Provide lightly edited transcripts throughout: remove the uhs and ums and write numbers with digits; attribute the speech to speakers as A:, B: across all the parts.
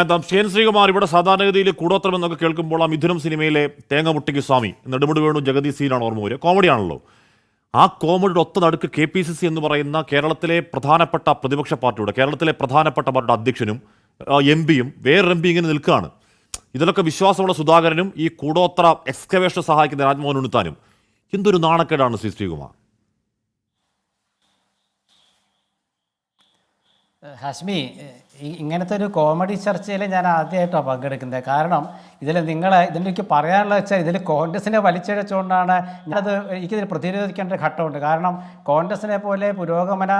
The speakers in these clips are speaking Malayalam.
A: എന്താ ശ്രീകുമാർ ഇവിടെ സാധാരണഗതിയിൽ കൂടോത്രം എന്നൊക്കെ കേൾക്കുമ്പോൾ ആ മിഥുനം സിനിമയിലെ തേങ്ങ മുട്ടിക്ക് സ്വാമി നെടുമുടി വേണു ജഗതി സീനാണ് ഓർമ്മ വരിക. കോമഡിയാണല്ലോ. ആ കോമഡിയുടെ ഒത്ത നടുക്ക് KPCC എന്ന് പറയുന്ന കേരളത്തിലെ പ്രധാനപ്പെട്ട പ്രതിപക്ഷ പാർട്ടിയുടെ പാർട്ടിയുടെ അധ്യക്ഷനും MP വേറൊരു MP ഇങ്ങനെ നിൽക്കുകയാണ്. ഇതിലൊക്കെ വിശ്വാസമുള്ള സുധാകരനും ഈ കൂടോത്ര എക്സ്കവേഷൻ സഹായിക്കുന്ന രാജ്മോഹൻ ഉണ്ണിത്താനും. എന്തൊരു നാണക്കേടാണ് ശ്രീകുമാർ.
B: ഹസ്മി, ഇങ്ങനത്തെ ഒരു കോമഡി ചർച്ചയിൽ ഞാൻ ആദ്യമായിട്ടാണ് പങ്കെടുക്കുന്നത്. കാരണം ഇതിലെനിക്ക് പറയാനുള്ള വെച്ചാൽ ഇതിൽ കോൺഗ്രസിനെ വലിച്ചിഴച്ചുകൊണ്ടാണ് ഞാനത് എനിക്കിതിൽ പ്രതിരോധിക്കേണ്ട ഒരു ഘട്ടമുണ്ട്. കാരണം കോൺഗ്രസിനെ പോലെ പുരോഗമന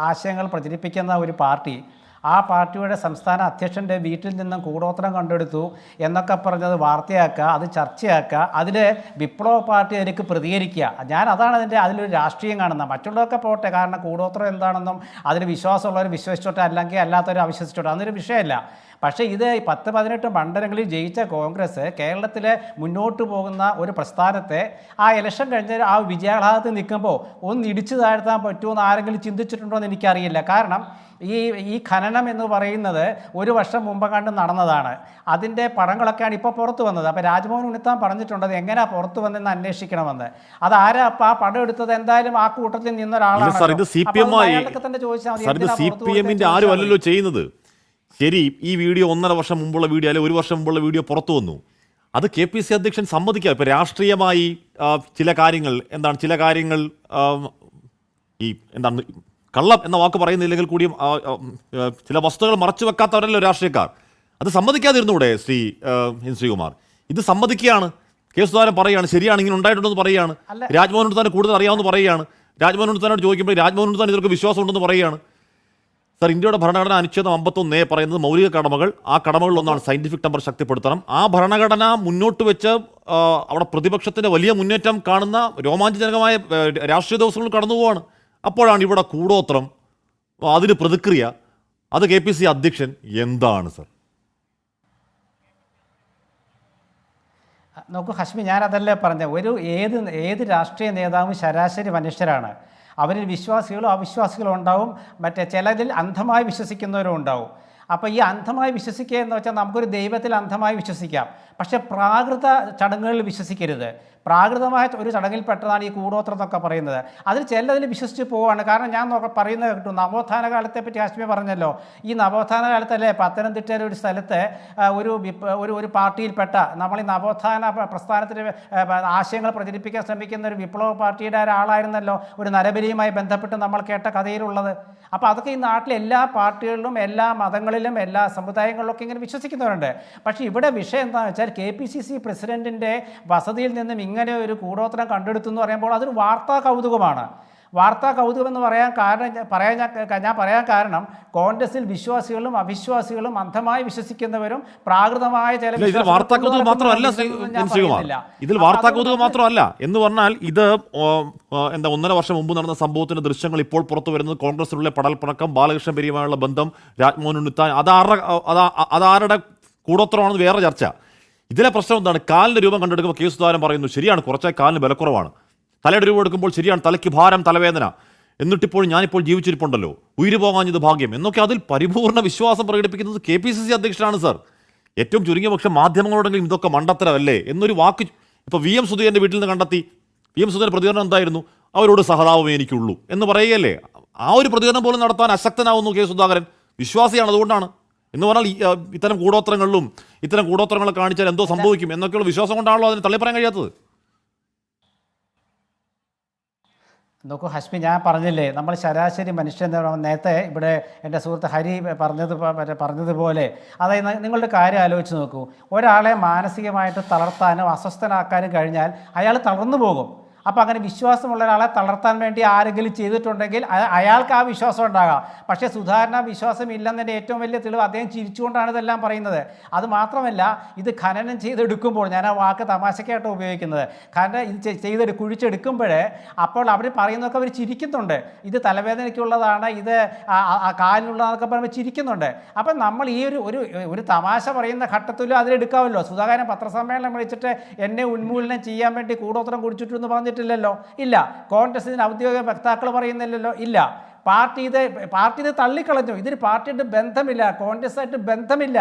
B: ആശയങ്ങൾ പ്രചരിപ്പിക്കുന്ന ഒരു പാർട്ടി, ആ പാർട്ടിയുടെ സംസ്ഥാന അധ്യക്ഷൻ്റെ വീട്ടിൽ നിന്നും കൂടോത്രം കണ്ടെടുത്തു എന്നൊക്കെ പറഞ്ഞത് വാർത്തയാക്കുക, അത് ചർച്ചയാക്കുക, അതിൽ വിപ്ലവ പാർട്ടി അതിലേക്ക് പ്രതികരിക്കുക. ഞാൻ അതാണ് അതിലൊരു രാഷ്ട്രീയം കാണുന്നത്. മറ്റുള്ളതൊക്കെ പോട്ടെ, കാരണം കൂടോത്രം എന്താണെന്നും അതിൽ വിശ്വാസമുള്ളവർ വിശ്വസിച്ചോട്ടെ, അല്ലെങ്കിൽ അല്ലാത്തവർ അവിശ്വസിച്ചോട്ടെ, അതൊരു വിഷയമല്ല. പക്ഷേ ഇത് 10-18 മണ്ഡലങ്ങളിൽ ജയിച്ച കോൺഗ്രസ് കേരളത്തിൽ മുന്നോട്ട് പോകുന്ന ഒരു പ്രസ്ഥാനത്തെ ആ ഇലക്ഷൻ കഴിഞ്ഞ ആ വിജയാഹ്ലാദത്തിൽ നിൽക്കുമ്പോൾ ഒന്ന് ഇടിച്ചു താഴ്ത്താൻ പറ്റുമെന്ന് ആരെങ്കിലും ചിന്തിച്ചിട്ടുണ്ടോ എന്ന് എനിക്കറിയില്ല. കാരണം ഈ ഖനനം എന്ന് പറയുന്നത് ഒരു വർഷം മുമ്പ് കണ്ട് നടന്നതാണ്. അതിൻ്റെ പടങ്ങളൊക്കെയാണ് ഇപ്പോൾ പുറത്തു വന്നത്. അപ്പോൾ രാജ്മോഹൻ ഉണ്ണിത്താൻ പറഞ്ഞിട്ടുണ്ട് അത് എങ്ങനെയാണ് പുറത്തു വന്നതെന്ന് അന്വേഷിക്കണമെന്ന്. അതാരാ അപ്പോൾ ആ പടം എടുത്തത്? എന്തായാലും ആ കൂട്ടത്തിൽ നിന്നൊരാളാണ്.
A: ചെയ്യുന്നത് ശരി. ഈ വീഡിയോ 1.5 വർഷം മുമ്പുള്ള വീഡിയോ അല്ലെങ്കിൽ 1 വർഷം മുമ്പുള്ള വീഡിയോ പുറത്തു വന്നു. അത് KPCC അധ്യക്ഷൻ സമ്മതിക്കുക. ഇപ്പോൾ രാഷ്ട്രീയമായി ചില കാര്യങ്ങൾ ഈ കള്ളം എന്ന വാക്ക് പറയുന്നില്ലെങ്കിൽ കൂടിയും ചില വസ്തുതകൾ മറച്ചു വെക്കാത്തവരല്ലോ രാഷ്ട്രീയക്കാർ. അത് സമ്മതിക്കാതിരുന്നൂടെ ശ്രീകുമാർ? ഇത് സമ്മതിക്കുകയാണ്. സുധാകരൻ പറയുകയാണ് ശരിയാണ്, ഇങ്ങനെ ഉണ്ടായിട്ടുണ്ടെന്ന് പറയുകയാണ്. രാജ്മോഹൻ ഉണ്ണിത്താൻ കൂടുതൽ അറിയാമെന്ന് പറയുകയാണ്. രാജ്മോഹൻ ഉണ്ണിത്താനോട് ചോദിക്കുമ്പോൾ രാജ്മോഹൻ ഉണ്ണിത്താൻ ഇതൊക്കെ വിശ്വാസം ഉണ്ടെന്ന് പറയുകയാണ്. സർ, ഇന്ത്യയുടെ ഭരണഘടന അനുച്ഛേദം 51 പറയുന്നത് മൗലിക കടമകൾ, ആ കടമകളിലൊന്നാണ് സയന്റിഫിക് ടെമ്പർ ശക്തിപ്പെടുത്തണം. ആ ഭരണഘടന മുന്നോട്ട് വെച്ച് അവിടെ പ്രതിപക്ഷത്തിൻ്റെ വലിയ മുന്നേറ്റം കാണുന്ന രോമാഞ്ചജനകമായ രാഷ്ട്രീയ ദിവസങ്ങൾ കടന്നു പോവാണ്. അപ്പോഴാണ് ഇവിടെ കൂടോത്രം, അതിന് പ്രതിക്രിയ. അത് KPCC അധ്യക്ഷൻ എന്താണ് സർ?
B: നോക്കൂ ഹഷ്മി, ഞാനതല്ലേ പറഞ്ഞത്. ഏത് രാഷ്ട്രീയ നേതാവും ശരാശരി മനുഷ്യരാണ്. അവരിൽ വിശ്വാസികളും അവിശ്വാസികളും ഉണ്ടാവും, ചിലതിൽ അന്ധമായി വിശ്വസിക്കുന്നവരും ഉണ്ടാവും. അപ്പോൾ ഈ അന്ധമായി വിശ്വസിക്കുക എന്ന് വെച്ചാൽ നമുക്കൊരു ദൈവത്തിൽ അന്ധമായി വിശ്വസിക്കാം, പക്ഷേ പ്രാകൃത ചടങ്ങുകളിൽ വിശ്വസിക്കരുത്. പ്രാകൃതമായ ഒരു ചടങ്ങിൽപ്പെട്ടതാണ് ഈ കൂടോത്രം എന്നൊക്കെ പറയുന്നത്. അതിൽ ചിലതിൽ വിശ്വസിച്ച് പോവുകയാണ്. കാരണം ഞാൻ പറയുന്നത് കേട്ടു, നവോത്ഥാന കാലത്തെ പറ്റി ഹാഷ്മി പറഞ്ഞല്ലോ. ഈ നവോത്ഥാന കാലത്തല്ലേ പത്തനംതിട്ടയിലെ ഒരു സ്ഥലത്ത് ഒരു പാർട്ടിയിൽപ്പെട്ട, നമ്മൾ ഈ നവോത്ഥാന പ്രസ്ഥാനത്തിന് ആശയങ്ങൾ പ്രചരിപ്പിക്കാൻ ശ്രമിക്കുന്ന ഒരു വിപ്ലവ പാർട്ടിയുടെ ഒരാളായിരുന്നല്ലോ ഒരു നരബലിയുമായി ബന്ധപ്പെട്ട് നമ്മൾ കേട്ട കഥയിലുള്ളത്. അപ്പോൾ അതൊക്കെ ഈ നാട്ടിലെ എല്ലാ പാർട്ടികളിലും എല്ലാ മതങ്ങളിലും എല്ലാ സമുദായങ്ങളിലൊക്കെ ഇങ്ങനെ വിശ്വസിക്കുന്നവരുണ്ട്. പക്ഷേ ഇവിടെ വിഷയം എന്താണെന്ന് വെച്ചാൽ KPCC പ്രസിഡന്റിൻ്റെ വസതിയിൽ നിന്നും ഇങ്ങനെ ഒരു കൂടോത്രം കണ്ടെടുത്തു എന്ന് പറയുമ്പോൾ അതൊരു വാർത്താ കൗതുകമാണ്. വാർത്താ കൗതുകം എന്ന് ഞാൻ പറയാൻ കാരണം കോൺഗ്രസിൽ വിശ്വാസികളും അവിശ്വാസികളും അന്ധമായി വിശ്വസിക്കുന്നവരും പ്രാകൃതമായ ചില
A: ഇതിൽ വാർത്താ കൗതുകം മാത്രമല്ല എന്ന് പറഞ്ഞാൽ ഇത് 1.5 വർഷം മുമ്പ് നടന്ന സംഭവത്തിന്റെ ദൃശ്യങ്ങൾ ഇപ്പോൾ പുറത്തു വരുന്നത് കോൺഗ്രസിലുള്ള പടൽപ്പിണക്കം, ബാലകൃഷ്ണൻ പെരിയുമായുള്ള ബന്ധം, രാജ്മോഹൻ ഉണ്ണിത്താൻ, അതാരുടെ കൂടോത്രമാണെന്ന് വേറെ ചർച്ച. ഇതിലെ പ്രശ്നം എന്താണ്? കാലിന്റെ രൂപം കണ്ടെടുക്കുമ്പോൾ സുധാകരൻ പറയുന്നു ശരിയാണ്, കുറച്ചായി കാലിന് ബലക്കുറവാണ്. തലയുടെ രൂപം എടുക്കുമ്പോൾ ശരിയാണ്, തലയ്ക്ക് ഭാരം, തലവേദന, എന്നിട്ടിപ്പോൾ ഞാനിപ്പോൾ ജീവിച്ചിരിപ്പുണ്ടല്ലോ, ഉയിര് പോകാഞ്ഞത് ഭാഗ്യം എന്നൊക്കെ അതിൽ പരിപൂർണ്ണ വിശ്വാസം പ്രകടിപ്പിക്കുന്നത് KPCC അധ്യക്ഷനാണ് സർ. ഏറ്റവും ചുരുങ്ങിയ പക്ഷേ മാധ്യമങ്ങളോടെങ്കിലും ഇതൊക്കെ മണ്ടത്തരമല്ലേ എന്നൊരു വാക്ക് ഇപ്പോൾ VM സുധീരൻ്റെ വീട്ടിൽ നിന്ന് കണ്ടെത്തി. VM സുധീരൻ്റെ പ്രതികരണം എന്തായിരുന്നു? അവരോട് സഹതാപമേ എനിക്കുള്ളൂ എന്ന് പറയുകയല്ലേ. ആ ഒരു പ്രതികരണം പോലും നടത്താൻ അശക്തനാവുന്നു സുധാകരൻ. വിശ്വാസിയാണ്, അതുകൊണ്ടാണ്. എന്ന് പറഞ്ഞാൽ ഇത്തരം കൂടോത്രങ്ങളെ കാണിച്ചാൽ എന്തോ സംഭവിക്കും എന്നൊക്കെയുള്ള വിശ്വാസം കൊണ്ടാണല്ലോ അതിന് തള്ളി പറയാൻ കഴിയാത്തത്.
B: നോക്കൂ ഹഷ്മി, ഞാൻ പറഞ്ഞില്ലേ നമ്മൾ ശരാശരി മനുഷ്യൻ. നേരത്തെ ഇവിടെ എൻ്റെ സുഹൃത്ത് ഹരി പറഞ്ഞതുപോലെ, അതായത് നിങ്ങളുടെ കാര്യം ആലോചിച്ച് നോക്കൂ. ഒരാളെ മാനസികമായിട്ട് തളർത്താനും അസ്വസ്ഥനാക്കാനും കഴിഞ്ഞാൽ അയാൾ തളർന്നു പോകും. അപ്പോൾ അങ്ങനെ വിശ്വാസമുള്ള ഒരാളെ തളർത്താൻ വേണ്ടി ആരെങ്കിലും ചെയ്തിട്ടുണ്ടെങ്കിൽ അയാൾക്ക് ആ വിശ്വാസം ഉണ്ടാകാം. പക്ഷേ സുധാകരൻ വിശ്വാസം ഇല്ലെന്നതിൻ്റെ ഏറ്റവും വലിയ തെളിവ് അദ്ദേഹം ചിരിച്ചുകൊണ്ടാണ് ഇതെല്ലാം പറയുന്നത്. അത് മാത്രമല്ല, ഇത് ഖനനം ചെയ്തെടുക്കുമ്പോൾ, ഞാൻ ആ വാക്ക് തമാശക്കായിട്ട് ഉപയോഗിക്കുന്നത്, ഇത് കുഴിച്ചെടുക്കുമ്പോൾ അപ്പോൾ അവർ പറയുന്നതൊക്കെ അവർ ചിരിക്കുന്നുണ്ട്. ഇത് തലവേദനയ്ക്കുള്ളതാണ്, ഇത് കാലിനുള്ളതൊക്കെ പറയുമ്പോൾ ചിരിക്കുന്നുണ്ട്. അപ്പം നമ്മൾ ഈ ഒരു തമാശ പറയുന്ന ഘട്ടത്തിലും അതിലെടുക്കാമല്ലോ. സുധാകരൻ പത്രസമ്മേളനം വിളിച്ചിട്ട് എന്നെ ഉന്മൂലനം ചെയ്യാൻ വേണ്ടി കൂടോത്രം കുടിച്ചിട്ടെന്ന് പറഞ്ഞിട്ട് ഇല്ല. കോൺഗ്രസിന് ഔദ്യോഗിക വക്താക്കൾ പറയുന്നില്ലല്ലോ. ഇല്ല. പാർട്ടി ഇത് തള്ളിക്കളഞ്ഞു. ഇതിന് പാർട്ടിയായിട്ട് ബന്ധമില്ല, കോൺഗ്രസ്സായിട്ട് ബന്ധമില്ല,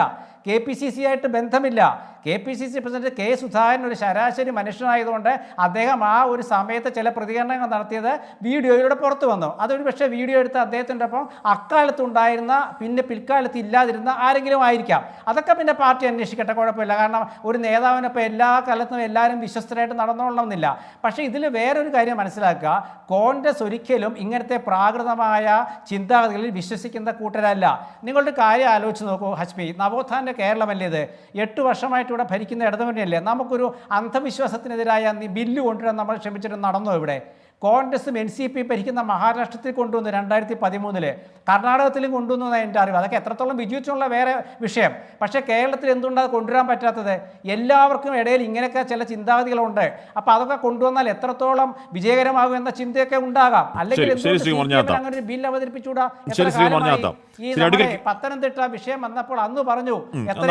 B: KPCC ആയിട്ട് ബന്ധമില്ല. KPCC president K. സുധാകരൻ ഒരു ശരാശരി മനുഷ്യനായതുകൊണ്ട് അദ്ദേഹം ആ ഒരു സമയത്ത് ചില പ്രതികരണങ്ങൾ നടത്തിയത് വീഡിയോയിലൂടെ പുറത്തു വന്നു. അതൊരു പക്ഷേ വീഡിയോ എടുത്ത് അദ്ദേഹത്തിൻ്റെ ഒപ്പം അക്കാലത്തുണ്ടായിരുന്ന പിന്നെ പിൽക്കാലത്ത് ഇല്ലാതിരുന്ന ആരെങ്കിലും ആയിരിക്കാം. അതൊക്കെ പിന്നെ പാർട്ടി അന്വേഷിക്കട്ടെ, കുഴപ്പമില്ല. കാരണം ഒരു നേതാവിനൊപ്പം എല്ലാ കാലത്തും എല്ലാവരും വിശ്വസ്തരായിട്ട് നടന്നോളണമെന്നില്ല. പക്ഷേ ഇതിൽ വേറൊരു കാര്യം മനസ്സിലാക്കുക, കോൺഗ്രസ് ഒരിക്കലും ഇങ്ങനത്തെ പ്രാകൃതമായ ചിന്താഗതികളിൽ വിശ്വസിക്കുന്ന കൂട്ടരല്ല. നിങ്ങളുടെ കാര്യം ആലോചിച്ച് നോക്കൂ ഹസ്മി, നവോത്ഥാന കേരളമല്ലേ ഇത്? 8 വർഷമായിട്ട് ഇവിടെ ഭരിക്കുന്ന ഇടതുമുന്നണിയല്ലേ? നമുക്കൊരു അന്ധവിശ്വാസത്തിനെതിരായ ബില്ല് കൊണ്ടുവരാൻ നമ്മൾ ശ്രമിച്ചിട്ട് നടന്നോ ഇവിടെ? കോൺഗ്രസും NCP ഭരിക്കുന്ന മഹാരാഷ്ട്രത്തിൽ കൊണ്ടുവന്നു 2013, കർണാടകത്തിലും കൊണ്ടുവന്നു എൻ്റെ അറിവ്. അതൊക്കെ എത്രത്തോളം വിജയിച്ചുള്ള വേറെ വിഷയം. പക്ഷേ കേരളത്തിൽ എന്തുകൊണ്ടാണ് കൊണ്ടുവരാൻ പറ്റാത്തത്? എല്ലാവർക്കും ഇടയിൽ ഇങ്ങനെയൊക്കെ ചില ചിന്താഗതികളുണ്ട്. അപ്പോൾ അതൊക്കെ കൊണ്ടുവന്നാൽ എത്രത്തോളം വിജയകരമാകും എന്ന ചിന്തയൊക്കെ ഉണ്ടാകാം. അല്ലെങ്കിൽ അങ്ങനെ ഒരു ബില്ല് അവതരിപ്പിച്ചുകൂടാ? ഈ പത്തനംതിട്ട വിഷയം വന്നപ്പോൾ അന്ന് പറഞ്ഞു എത്ര